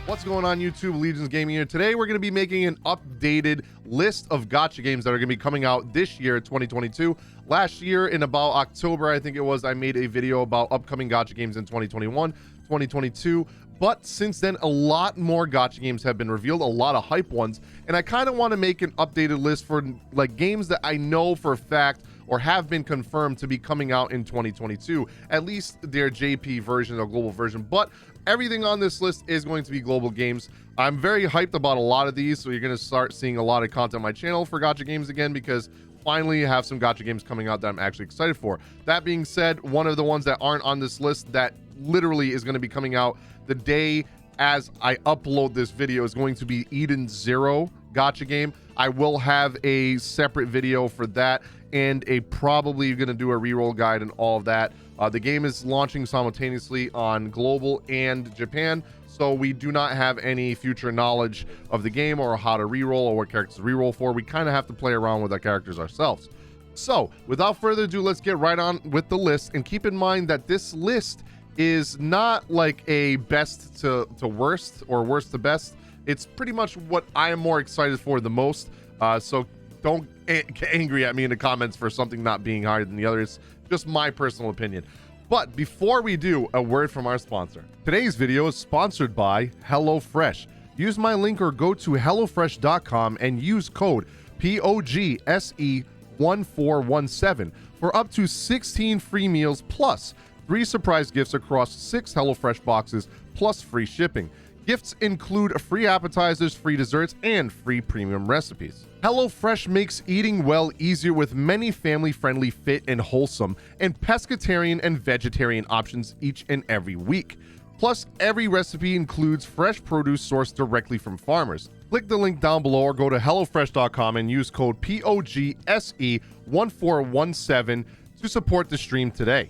What's going on YouTube? LegionzGaming here. Today we're going to be making an updated list of gacha games that are going to be coming out this year, 2022. Last year in about October, I think it was, I made a video about upcoming gacha games in 2021, 2022. But since then, a lot more gacha games have been revealed, a lot of hype ones. And I kind of want to make an updated list for like games that I know for a fact or have been confirmed to be coming out in 2022, at least their JP version or global version. But everything on this list is going to be global games. I'm very hyped about a lot of these, so you're going to start seeing a lot of content on my channel for gacha games again, because finally I have some gacha games coming out that I'm actually excited for. That being said, one of the ones that aren't on this list that literally is going to be coming out the day as I upload this video is going to be Eden Zero gacha game. I will have a separate video for that, and probably going to do a reroll guide and all of that. The game is launching simultaneously on global and Japan, so we do not have any future knowledge of the game or how to reroll or what characters to reroll for. We kind of have to play around with our characters ourselves. So without further ado, let's get right on with the list. And keep in mind that this list is not like a best to worst or worst to best. It's pretty much what I am more excited for the most. So don't get angry at me in the comments for something not being higher than the others. Just my personal opinion. But before we do, a word from our sponsor. Today's video is sponsored by HelloFresh. Use my link or go to hellofresh.com and use code POGSE1417 for up to 16 free meals plus 3 surprise gifts across 6 HelloFresh boxes plus free shipping. Gifts include free appetizers, free desserts, and free premium recipes. HelloFresh makes eating well easier with many family-friendly, fit, and wholesome, and pescatarian and vegetarian options each and every week. Plus, every recipe includes fresh produce sourced directly from farmers. Click the link down below or go to hellofresh.com and use code POGSE1417 to support the stream today.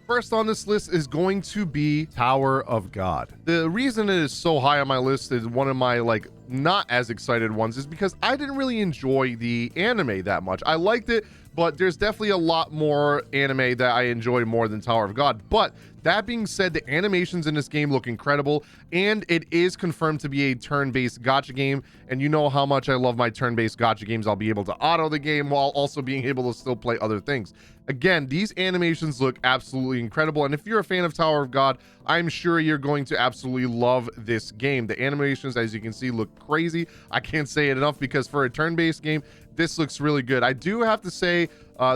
First on this list is going to be Tower of God. The reason it is so high on my list is one of my not as excited ones is because I didn't really enjoy the anime that much. I liked it, but there's definitely a lot more anime that I enjoy more than Tower of God. But that being said, the animations in this game look incredible, and it is confirmed to be a turn-based gacha game. And you know how much I love my turn-based gacha games. I'll be able to auto the game while also being able to still play other things. Again, these animations look absolutely incredible, and if you're a fan of Tower of God, I'm sure you're going to absolutely love this game. The animations, as you can see, look crazy. I can't say it enough because for a turn-based game, this looks really good. I do have to say,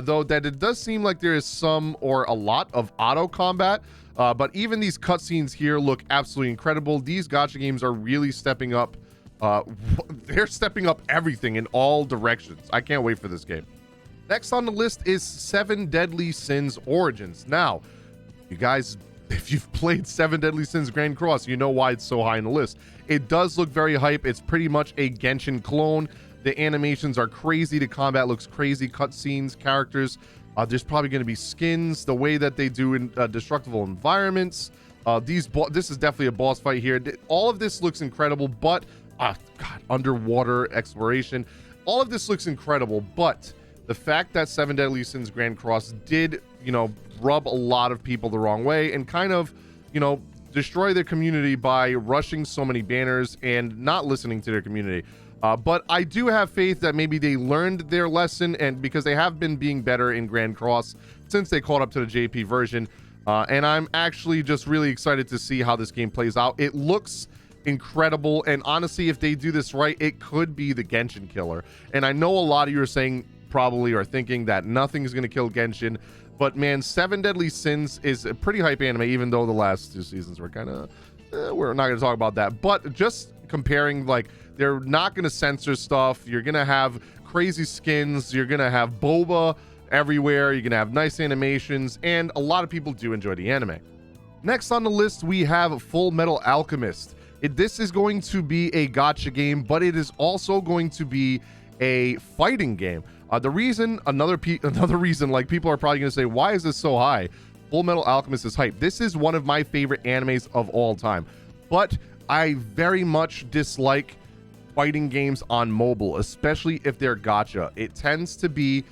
though, that it does seem like there is some or a lot of auto combat, but even these cutscenes here look absolutely incredible. These gacha games are really stepping up. They're stepping up everything in all directions. I can't wait for this game. Next on the list is 7 Deadly Sins Origins. Now, you guys, if you've played 7 Deadly Sins Grand Cross, you know why it's so high on the list. It does look very hype. It's pretty much a Genshin clone. The animations are crazy. The combat looks crazy. Cutscenes, characters. There's probably going to be skins. The way that they do in destructible environments. This is definitely a boss fight here. All of this looks incredible, but God, underwater exploration. All of this looks incredible, but the fact that 7 Deadly Sins Grand Cross did, rub a lot of people the wrong way and kind of, destroy their community by rushing so many banners and not listening to their community. But I do have faith that maybe they learned their lesson, and because they have been being better in Grand Cross since they caught up to the JP version. And I'm actually just really excited to see how this game plays out. It looks incredible, and honestly, if they do this right, it could be the Genshin killer. And I know a lot of you are saying, probably are thinking that nothing is going to kill Genshin, but man, 7 Deadly Sins is a pretty hype anime, even though the last 2 seasons were kind of we're not going to talk about that. But just comparing, they're not going to censor stuff. You're going to have crazy skins, you're going to have boba everywhere, you're going to have nice animations, and a lot of people do enjoy the anime. Next on the list, we have Full Metal Alchemist. This is going to be a gacha game, but it is also going to be a fighting game. Another reason, people are probably going to say, why is this so high? Full Metal Alchemist is hype. This is one of my favorite animes of all time, but I very much dislike fighting games on mobile, especially if they're gacha. It tends to be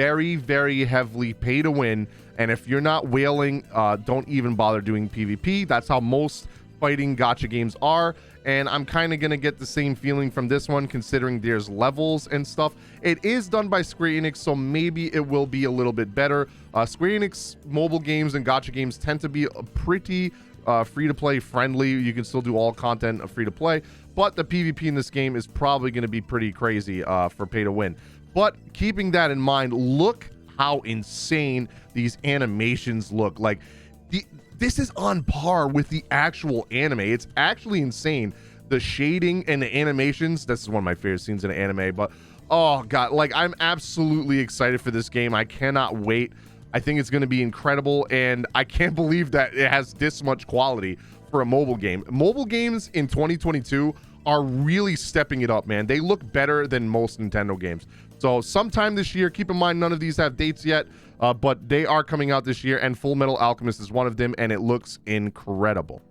very, very heavily pay to win. And if you're not whaling, don't even bother doing PvP. That's how most fighting gacha games are. And I'm kind of going to get the same feeling from this one, considering there's levels and stuff. It is done by Square Enix, so maybe it will be a little bit better. Square Enix mobile games and gacha games tend to be pretty free-to-play friendly. You can still do all content free-to-play, but the PvP in this game is probably going to be pretty crazy for pay-to-win. But keeping that in mind, look how insane these animations look. Like, this is on par with the actual anime. It's actually insane. The shading and the animations, this is one of my favorite scenes in an anime, but oh god, like, I'm absolutely excited for this game. I cannot wait. I think it's going to be incredible, and I can't believe that it has this much quality for a mobile game. Mobile games in 2022 are really stepping it up, man. They look better than most Nintendo games. So sometime this year, keep in mind none of these have dates yet, but they are coming out this year, and Full Metal Alchemist is one of them, and it looks incredible.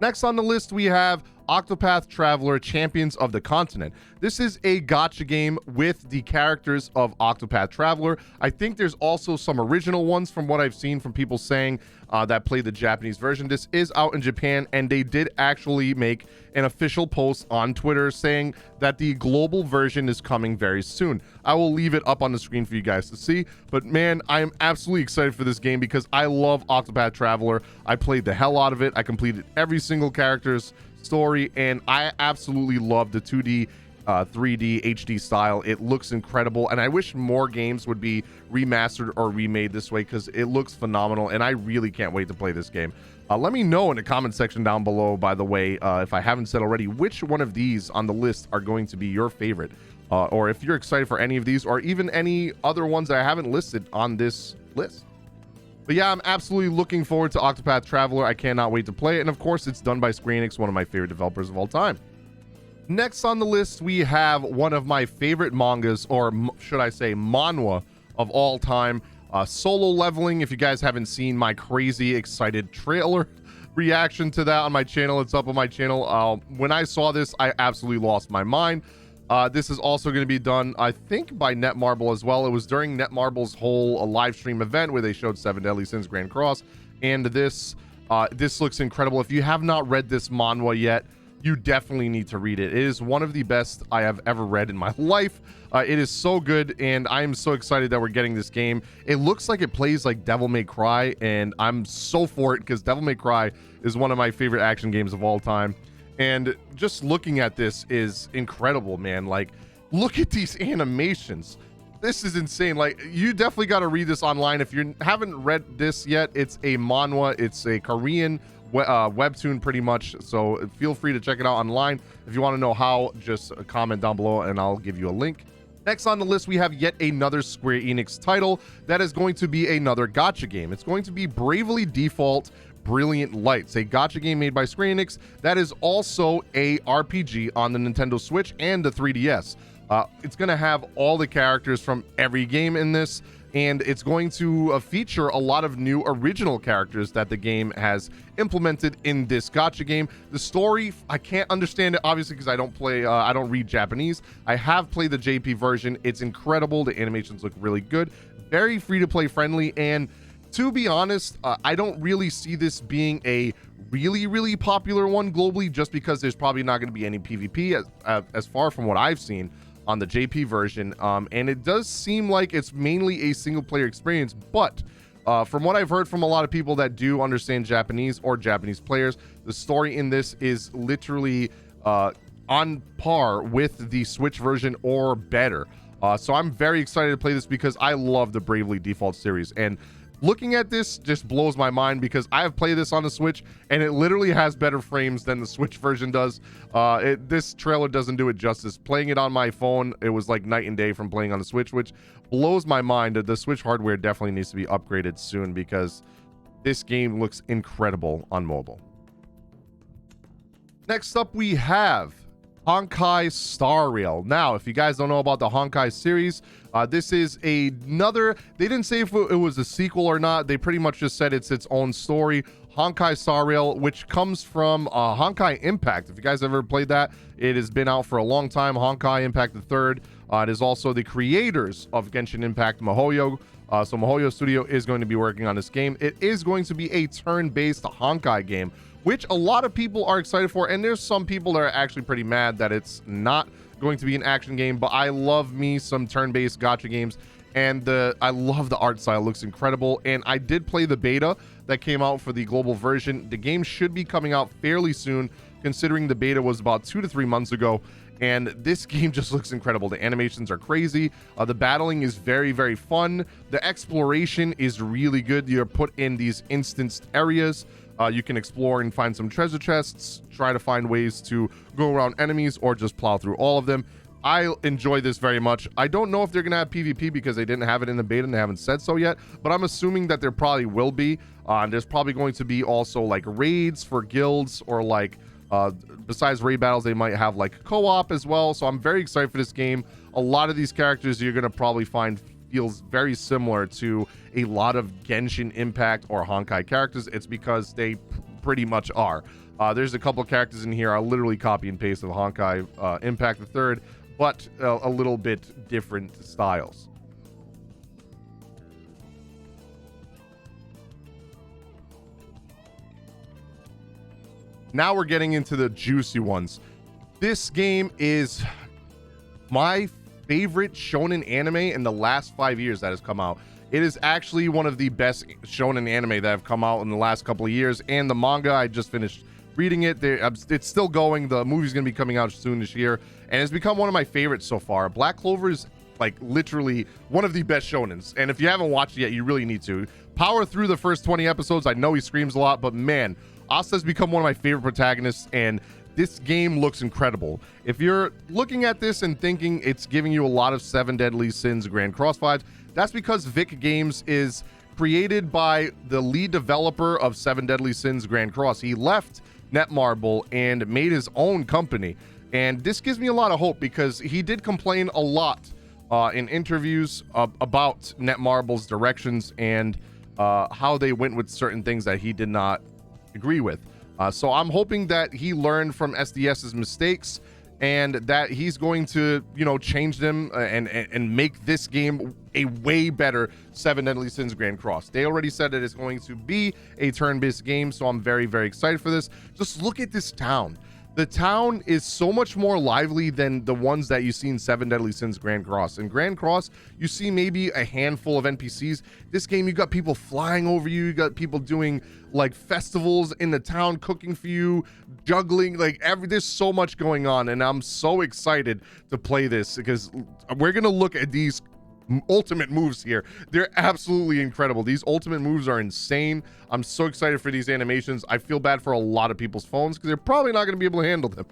Next on the list, we have Octopath Traveler: Champions of the Continent. This is a gacha game with the characters of Octopath Traveler. I think there's also some original ones from what I've seen from people saying that play the Japanese version. This is out in Japan, and they did actually make an official post on Twitter saying that the global version is coming very soon. I will leave it up on the screen for you guys to see, but man, I am absolutely excited for this game because I love Octopath Traveler. I played the hell out of it. I completed every single character's story, and I absolutely love the 2D 3D HD style. It looks incredible, and I wish more games would be remastered or remade this way because it looks phenomenal, and I really can't wait to play this game. Let me know in the comment section down below, by the way, if I haven't said already, which one of these on the list are going to be your favorite, or if you're excited for any of these, or even any other ones that I haven't listed on this list. But yeah, I'm absolutely looking forward to Octopath Traveler. I cannot wait to play it, and of course, it's done by Square Enix, one of my favorite developers of all time. Next on the list, we have one of my favorite mangas, or should I say manhwa, of all time, Solo Leveling. If you guys haven't seen my crazy excited trailer reaction to that on my channel, it's up on my channel. When I saw this, I absolutely lost my mind. This is also going to be done, I think, by Netmarble as well. It was during Netmarble's whole live stream event where they showed Seven Deadly Sins Grand Cross, and this looks incredible. If you have not read this manhwa yet, you definitely need to read it. It is one of the best I have ever read in my life. It is so good, and I am so excited that we're getting this game. It looks like it plays like Devil May Cry, and I'm so for it because Devil May Cry is one of my favorite action games of all time. And just looking at this is incredible, man. Like, look at these animations. This is insane. Like, you definitely got to read this online. If you haven't read this yet, it's a manhwa. It's a Korean webtoon pretty much, so feel free to check it out online. If you want to know how, just comment down below and I'll give you a link. Next on the list, we have yet another Square Enix title that is going to be another gacha game. It's going to be Bravely Default Brilliant Lights, a gacha game made by Square Enix that is also a RPG on the Nintendo Switch and the 3DS. It's going to have all the characters from every game in this, and it's going to feature a lot of new original characters that the game has implemented in this gacha game. The story, I can't understand it, obviously, because I don't read Japanese. I have played the JP version. It's incredible. The animations look really good, very free-to-play friendly, and to be honest, I don't really see this being a really popular one globally, just because there's probably not going to be any PvP as far from what I've seen on the JP version, and it does seem like it's mainly a single player experience, but from what I've heard from a lot of people that do understand Japanese or Japanese players, the story in this is literally on par with the Switch version or better. So I'm very excited to play this because I love the Bravely Default series, and looking at this just blows my mind because I have played this on the Switch and it literally has better frames than the Switch version does. This trailer doesn't do it justice. Playing it on my phone, it was like night and day from playing on the Switch, which blows my mind. The Switch hardware definitely needs to be upgraded soon because this game looks incredible on mobile. Next up, we have Honkai Star Rail. Now, if you guys don't know about the Honkai series, this is another, they didn't say if it was a sequel or not. They pretty much just said it's its own story. Honkai Star Rail, which comes from Honkai Impact. If you guys ever played that, it has been out for a long time. Honkai Impact the Third. It is also the creators of Genshin Impact, MiHoYo. So MiHoYo Studio is going to be working on this game. It is going to be a turn-based Honkai game, which a lot of people are excited for, and there's some people that are actually pretty mad that it's not going to be an action game. But I love me some turn-based gacha games, and I love the art style. It looks incredible. And I did play the beta that came out for the global version. The game should be coming out fairly soon, considering the beta was about 2 to 3 months ago. And this game just looks incredible. The animations are crazy. The battling is very, very fun. The exploration is really good. You're put in these instanced areas. You can explore and find some treasure chests, try to find ways to go around enemies, or just plow through all of them. I enjoy this very much. I don't know if they're going to have PvP because they didn't have it in the beta and they haven't said so yet, but I'm assuming that there probably will be. There's probably going to be also like raids for guilds, or like besides raid battles, they might have like co-op as well. So I'm very excited for this game. A lot of these characters you're going to probably find feels very similar to a lot of Genshin Impact or Honkai characters. It's because they pretty much are. There's a couple characters in here I literally copy and paste of Honkai Impact the Third, but a little bit different styles. Now we're getting into the juicy ones. This game is my favorite shonen anime in the last 5 years that has come out. It is actually one of the best shonen anime that have come out in the last couple of years, and the manga, I just finished reading it. It's still going. The movie's going to be coming out soon this year, and it's become one of my favorites so far. Black Clover is like literally one of the best shonens, and if you haven't watched it yet, you really need to power through the first 20 episodes. I know he screams a lot, but man, Asta has become one of my favorite protagonists, and this game looks incredible. If you're looking at this and thinking it's giving you a lot of Seven Deadly Sins Grand Cross vibes, that's because Vic Games is created by the lead developer of Seven Deadly Sins Grand Cross. He left Netmarble and made his own company, and this gives me a lot of hope because he did complain a lot in interviews about Netmarble's directions and how they went with certain things that he did not agree with. So I'm hoping that he learned from SDS's mistakes and that he's going to, you know, change them and make this game a way better Seven Deadly Sins Grand Cross. They already said that it's going to be a turn-based game, so I'm very, very excited for this. Just look at this town. The town is so much more lively than the ones that you see in Seven Deadly Sins Grand Cross. In Grand Cross, you see maybe a handful of NPCs. This game, you got people flying over you. You got people doing like festivals in the town, cooking for you, juggling, like there's so much going on. And I'm so excited to play this because we're going to look at these ultimate moves here. They're absolutely incredible. These ultimate moves are insane. I'm so excited for these animations. I feel bad for a lot of people's phones because they're probably not going to be able to handle them.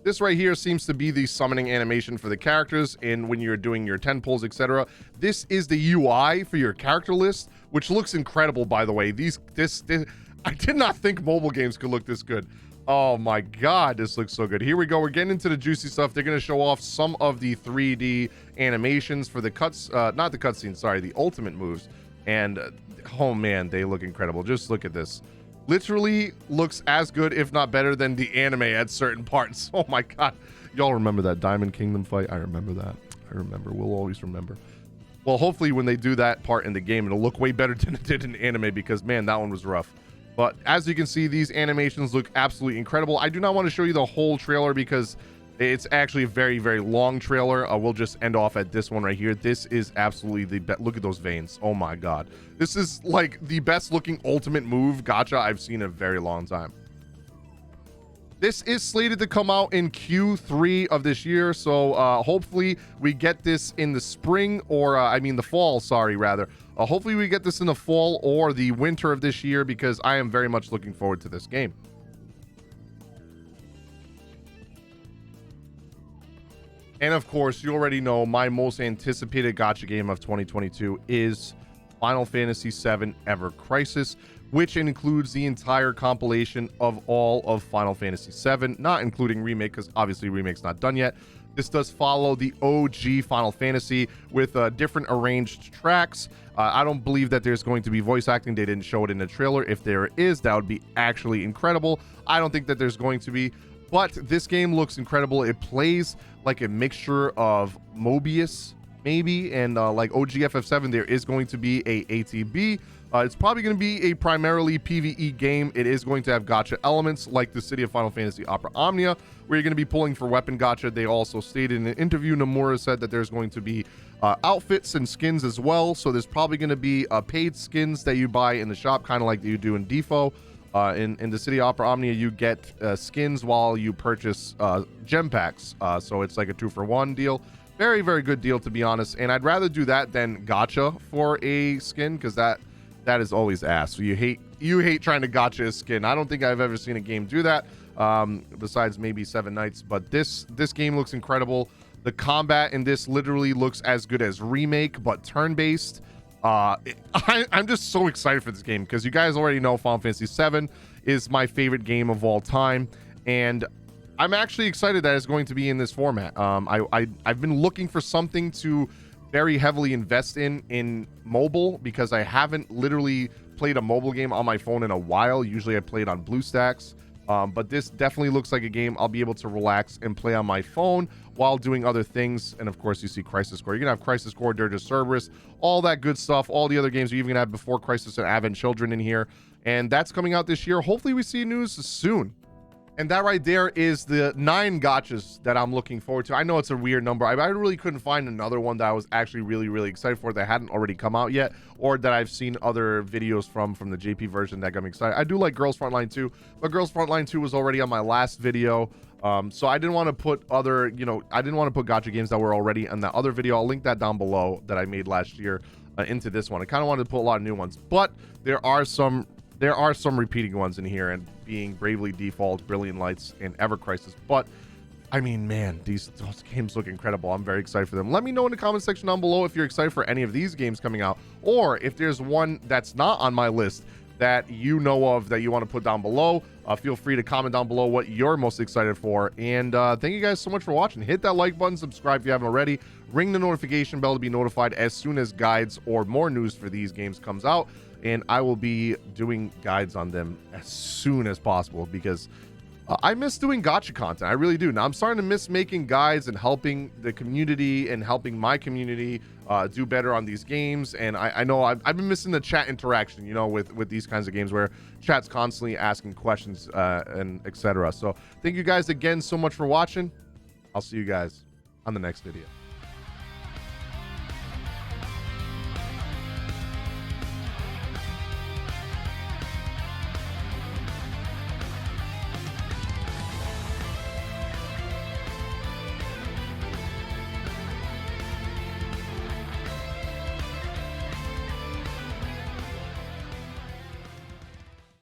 This right here seems to be the summoning animation for the characters, and when you're doing your 10 pulls, etc. This is the UI for your character list, which looks incredible, by the way. This I did not think mobile games could look this good. Oh my god, this looks so good. Here we go. We're getting into the juicy stuff. They're going to show off some of the 3D animations for the not the cutscenes, sorry, the ultimate moves. And oh man, they look incredible. Just look at this. Literally looks as good, if not better, than the anime at certain parts. Oh my god. Y'all remember that Diamond Kingdom fight? I remember that. I remember. We'll always remember. Well, hopefully when they do that part in the game, it'll look way better than it did in anime because, man, that one was rough. But as you can see, these animations look absolutely incredible. I do not want to show you the whole trailer because it's actually a very, very long trailer. We'll just end off at this one right here. This is absolutely the best. Look at those veins. Oh my god. This is like the best looking ultimate move gacha I've seen in a very long time. This is slated to come out in Q3 of this year, so hopefully we get this in the spring, or I mean the fall, sorry, rather. Hopefully we get this in the fall or the winter of this year because I am very much looking forward to this game. And of course, you already know my most anticipated gacha game of 2022 is Final Fantasy VII Ever Crisis, which includes the entire compilation of all of Final Fantasy VII, not including Remake, because obviously Remake's not done yet. This does follow the OG Final Fantasy with different arranged tracks. I don't believe that there's going to be voice acting. They didn't show it in the trailer. If there is, that would be actually incredible. I don't think that there's going to be. But this game looks incredible. It plays like a mixture of Mobius maybe and like OG FF7. There is going to be a ATB. It's probably going to be a primarily PvE game. It is going to have gacha elements like the City of Final Fantasy Opera Omnia, where you're going to be pulling for weapon gacha. They also stated in an interview, Nomura said that there's going to be outfits and skins as well. So there's probably going to be paid skins that you buy in the shop, kind of like you do in Defo. In the City Opera Omnia, you get skins while you purchase gem packs. So it's like a 2-for-1 deal. Very, very good deal, to be honest. And I'd rather do that than gacha for a skin, because that is always ass. So you hate trying to gacha a skin. I don't think I've ever seen a game do that, besides maybe Seven Nights. But this game looks incredible. The combat in this literally looks as good as Remake, but turn-based. I'm just so excited for this game, because you guys already know Final Fantasy VII is my favorite game of all time, and I'm actually excited that it's going to be in this format. I've been looking for something to very heavily invest in mobile, because I haven't literally played a mobile game on my phone in a while. Usually I play it on BlueStacks, but this definitely looks like a game I'll be able to relax and play on my phone while doing other things. And of course, you see Crisis Core. You're gonna have Crisis Core, Dirge of Cerberus, all that good stuff, all the other games you're even gonna have before Crisis and Advent Children in here, and that's coming out this year. Hopefully we see news soon. And that right there is the 9 gachas that I'm looking forward to. I know it's a weird number. I really couldn't find another one that I was actually really, really excited for that hadn't already come out yet, or that I've seen other videos from the JP version that got me excited. I do like Girls Frontline 2, but Girls Frontline 2 was already on my last video. So I didn't want to put other, I didn't want to put gacha games that were already on that other video. I'll link that down below that I made last year into this one. I kind of wanted to put a lot of new ones, but there are some repeating ones in here, and being Bravely Default, Brilliant Lights, and Ever Crisis. But I mean, man, those games look incredible. I'm very excited for them. Let me know in the comment section down below if you're excited for any of these games coming out, or if there's one that's not on my list that you know of that you want to put down below. Feel free to comment down below what you're most excited for. And thank you guys so much for watching. Hit that like button, subscribe if you haven't already, ring the notification bell to be notified as soon as guides or more news for these games comes out. And I will be doing guides on them as soon as possible, because I miss doing gacha content. I really do. Now I'm starting to miss making guides and helping the community and helping my community do better on these games. And I know I've been missing the chat interaction, with these kinds of games where chat's constantly asking questions and etc. So thank you guys again so much for watching. I'll see you guys on the next video.